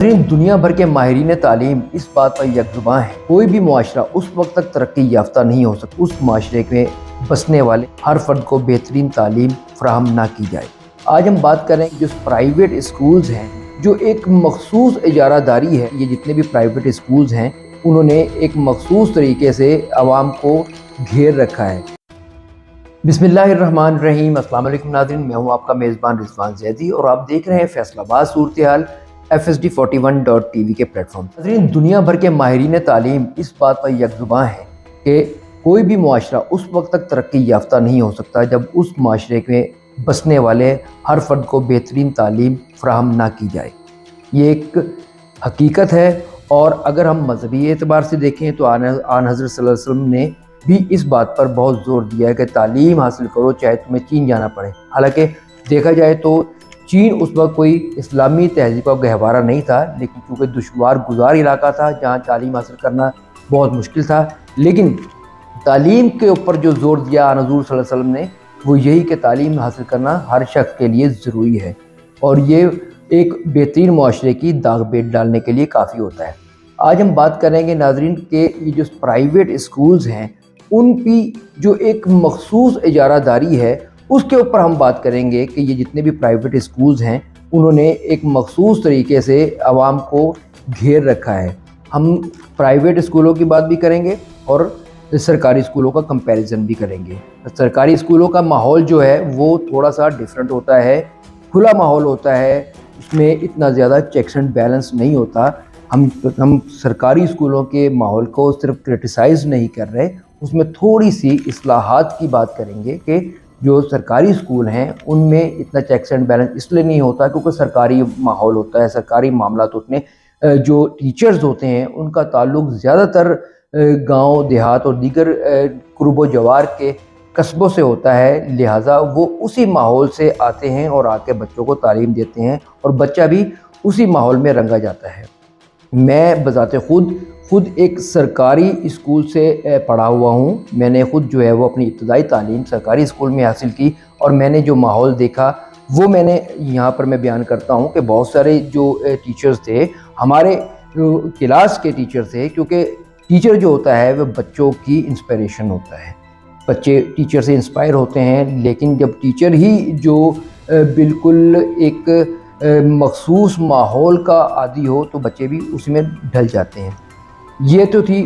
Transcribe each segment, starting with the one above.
दुनिया भर के माहिरीन तालीम इस बात पर यकजुबां हैं, कोई भी मुआशरा उस वक्त तक तरक्की याफ्ता नहीं हो सकता उस माशरे में बसने वाले हर फर्द को बेहतरीन तालीम फराहम ना की जाए। आज हम बात करें जो प्राइवेट स्कूल्स हैं, जो एक मखसूस इजारादारी है। ये जितने भी प्राइवेट स्कूल्स हैं उन्होंने एक मखसूस तरीके से आवाम को घेर रखा है। बिस्मिल्लाहिर्रहमानिर्रहीम। अस्सलाम वालेकुम नाज़रीन, मैं हूँ आपका मेज़बान रिजवान ज़ैदी और आप देख रहे हैं फैसलाबाद सूरत हाल FSD41.tv के प्लेटफॉर्म। नाज़रीन, दुनिया भर के माहिरीन तालीम इस बात पर यकजुबां हैं कि कोई भी मुआशरा उस वक्त तक तरक्की याफ्ता नहीं हो सकता जब उस माशरे में बसने वाले हर फर्द को बेहतरीन तालीम फराहम ना की जाए। ये एक हकीकत है। और अगर हम मजहबी एतबार से देखें तो आन हज़रत सल्लल्लाहु अलैहि वसल्लम ने भी इस बात पर बहुत ज़ोर दिया है कि तालीम हासिल करो चाहे तुम्हें चीन जाना पड़े। हालांकि देखा जाए तो चीन उस वक्त कोई इस्लामी तहज़ीब का गहवारा नहीं था, लेकिन चूँकि दुश्वार गुजार इलाका था जहाँ तालीम हासिल करना बहुत मुश्किल था, लेकिन तालीम के ऊपर जो ज़ोर दिया आन हज़ूर सल्लल्लाहु अलैहि वसल्लम ने वो यही कि तालीम हासिल करना हर शख्स के लिए ज़रूरी है और ये एक बेहतरीन मुआशरे की दाग बेट डालने के लिए काफ़ी होता है। आज हम बात करेंगे नाजरीन के ये जो प्राइवेट स्कूल्स हैं उनकी जो एक मखसूस इजारादारी है उसके ऊपर हम बात करेंगे कि ये जितने भी प्राइवेट स्कूल्स हैं उन्होंने एक मखसूस तरीके से आवाम को घेर रखा है। हम प्राइवेट स्कूलों की बात भी करेंगे और सरकारी स्कूलों का कंपैरिजन भी करेंगे। सरकारी स्कूलों का माहौल जो है वो थोड़ा सा डिफरेंट होता है, खुला माहौल होता है, उसमें इतना ज़्यादा चेक्स एंड बैलेंस नहीं होता। हम सरकारी स्कूलों के माहौल को सिर्फ क्रिटिसाइज़ नहीं कर रहे, उसमें थोड़ी सी इस्लाहात की बात करेंगे कि जो सरकारी स्कूल हैं उनमें इतना चेक्स एंड बैलेंस इसलिए नहीं होता क्योंकि सरकारी माहौल होता है, सरकारी मामलात होते हैं। जो टीचर्स होते हैं उनका ताल्लुक़ ज़्यादातर गांव देहात और दीगर कुर्बो जवार के कस्बों से होता है, लिहाजा वो उसी माहौल से आते हैं और आके बच्चों को तालीम देते हैं और बच्चा भी उसी माहौल में रंगा जाता है। मैं बज़ाते खुद एक सरकारी स्कूल से पढ़ा हुआ हूँ। मैंने खुद जो है वो अपनी इब्तदाई तालीम सरकारी स्कूल में हासिल की और मैंने जो माहौल देखा वो मैंने यहाँ पर मैं बयान करता हूँ कि बहुत सारे जो टीचर्स थे हमारे क्लास के टीचर थे, क्योंकि टीचर जो होता है वह बच्चों की इंस्पिरेशन होता है, बच्चे टीचर से इंस्पायर होते हैं। लेकिन जब टीचर ही जो बिल्कुल एक मखसूस माहौल का आदी हो तो बच्चे भी उसी में ढल जाते हैं। ये तो थी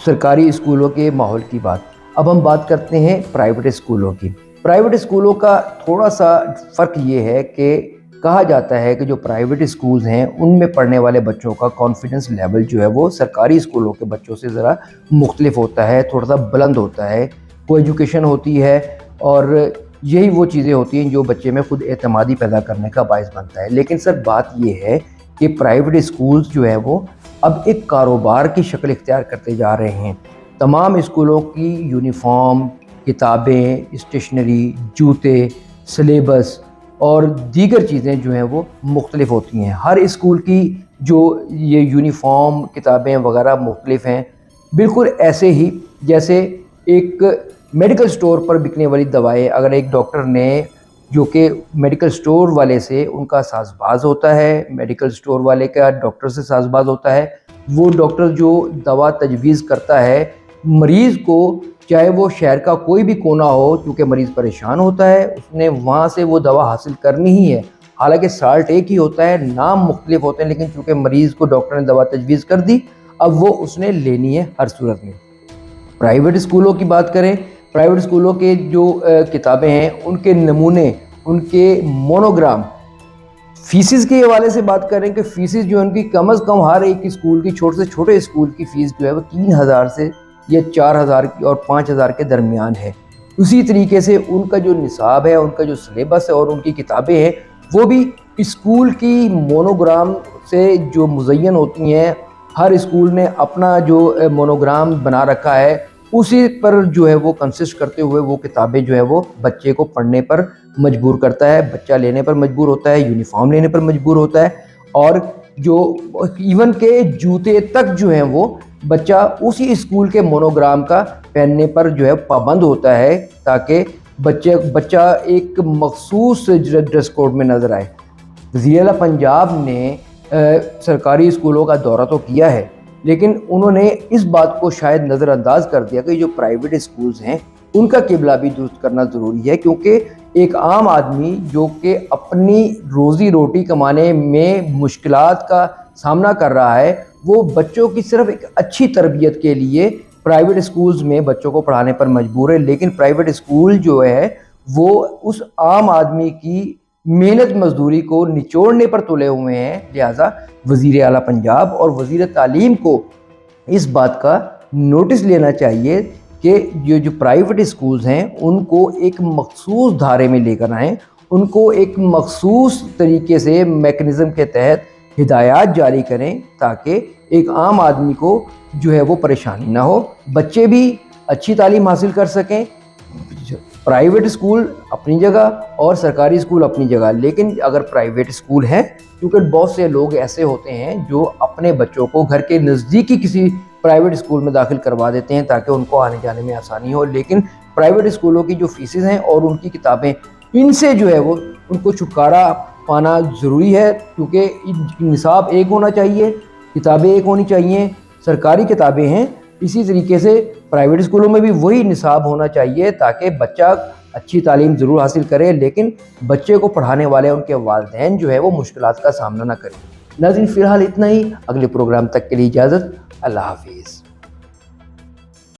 सरकारी स्कूलों के माहौल की बात। अब हम बात करते हैं प्राइवेट स्कूलों की। प्राइवेट स्कूलों का थोड़ा सा फ़र्क ये है कि कहा जाता है कि जो प्राइवेट स्कूल्स हैं उनमें पढ़ने वाले बच्चों का कॉन्फिडेंस लेवल जो है वो सरकारी स्कूलों के बच्चों से ज़रा मुख्तलिफ होता है, थोड़ा सा बुलंद होता है। को एजुकेशन होती है और यही वो चीज़ें होती हैं जो बच्चे में खुद एतमादी पैदा करने का बायस बनता है। लेकिन सर बात ये है कि प्राइवेट स्कूल्स जो है वो अब एक कारोबार की शक्ल इख्तियार करते जा रहे हैं। तमाम स्कूलों की यूनिफॉर्म, किताबें, स्टेशनरी, जूते, सिलेबस और दीगर चीज़ें जो हैं वो मुख्तलिफ होती हैं। हर स्कूल की जो ये यूनिफॉर्म, किताबें वगैरह मुख्तलिफ हैं, बिल्कुल ऐसे ही जैसे एक मेडिकल स्टोर पर बिकने वाली दवाएं, अगर एक डॉक्टर ने जो कि मेडिकल स्टोर वाले से उनका साज़बाज होता है, मेडिकल स्टोर वाले का डॉक्टर से साज़बाज होता है, वो डॉक्टर जो दवा तजवीज़ करता है मरीज़ को, चाहे वो शहर का कोई भी कोना हो, क्योंकि मरीज़ परेशान होता है उसने वहाँ से वो दवा हासिल करनी ही है। हालांकि साल्ट एक ही होता है, नाम मुख्तलिफ होते हैं, लेकिन चूँकि मरीज़ को डॉक्टर ने दवा तजवीज़ कर दी अब वो उसने लेनी है हर सूरत में। प्राइवेट स्कूलों की बात करें, प्राइवेट स्कूलों के जो किताबें हैं उनके नमूने, उनके मोनोग्राम, फीसिस के हवाले से बात करें कि फ़ीसिस जो उनकी कम अज़ कम हर एक स्कूल की, छोटे से छोटे स्कूल की फ़ीस जो है वो 3000 से या 4000 और 5000 के दरमियान है। उसी तरीके से उनका जो निसाब है, उनका जो सिलेबस है और उनकी किताबें हैं वो भी स्कूल की मोनोग्राम से जो मुज़य्यन होती हैं। हर स्कूल ने अपना जो मोनोग्राम बना रखा है, उसी पर जो है वो कंसिस्ट करते हुए वो किताबें जो है वो बच्चे को पढ़ने पर मजबूर करता है, बच्चा लेने पर मजबूर होता है, यूनिफॉर्म लेने पर मजबूर होता है और जो इवन के जूते तक जो हैं वो बच्चा उसी स्कूल के मोनोग्राम का पहनने पर जो है पाबंद होता है ताकि बच्चा एक मखसूस ड्रेस कोड में नज़र आए। वज़ीर आला पंजाब ने सरकारी स्कूलों का दौरा तो किया है, लेकिन उन्होंने इस बात को शायद नज़रअंदाज कर दिया कि जो प्राइवेट स्कूल्स हैं उनका किबला भी दुरुस्त करना ज़रूरी है, क्योंकि एक आम आदमी जो कि अपनी रोज़ी रोटी कमाने में मुश्किलात का सामना कर रहा है, वो बच्चों की सिर्फ एक अच्छी तरबियत के लिए प्राइवेट स्कूल्स में बच्चों को पढ़ाने पर मजबूर है। लेकिन प्राइवेट स्कूल जो है वो उस आम आदमी की मेहनत मजदूरी को निचोड़ने पर तुले हुए हैं। लिहाजा वज़ीर आला पंजाब और वज़ीर तालीम को इस बात का नोटिस लेना चाहिए कि ये जो प्राइवेट स्कूल्स हैं उनको एक मखसूस धारे में लेकर आएँ, उनको एक मखसूस तरीके से मैकेनिज़्म के तहत हिदायत जारी करें, ताकि एक आम आदमी को जो है वो परेशानी ना हो, बच्चे भी अच्छी तालीम हासिल कर सकें। प्राइवेट स्कूल अपनी जगह और सरकारी स्कूल अपनी जगह, लेकिन अगर प्राइवेट स्कूल हैं, क्योंकि बहुत से लोग ऐसे होते हैं जो अपने बच्चों को घर के नज़दीकी किसी प्राइवेट स्कूल में दाखिल करवा देते हैं ताकि उनको आने जाने में आसानी हो, लेकिन प्राइवेट स्कूलों की जो फीसें हैं और उनकी किताबें, इनसे जो है वो उनको छुटकारा पाना ज़रूरी है, क्योंकि निसाब एक होना चाहिए, किताबें एक होनी चाहिए। सरकारी किताबें हैं, इसी तरीके से प्राइवेट स्कूलों में भी वही निसाब होना चाहिए ताकि बच्चा अच्छी तालीम ज़रूर हासिल करे, लेकिन बच्चे को पढ़ाने वाले उनके वालिदैन जो है वो मुश्किलात का सामना ना करें। नाज़रीन, फ़िलहाल इतना ही। अगले प्रोग्राम तक के लिए इजाज़त। अल्लाह हाफिज़।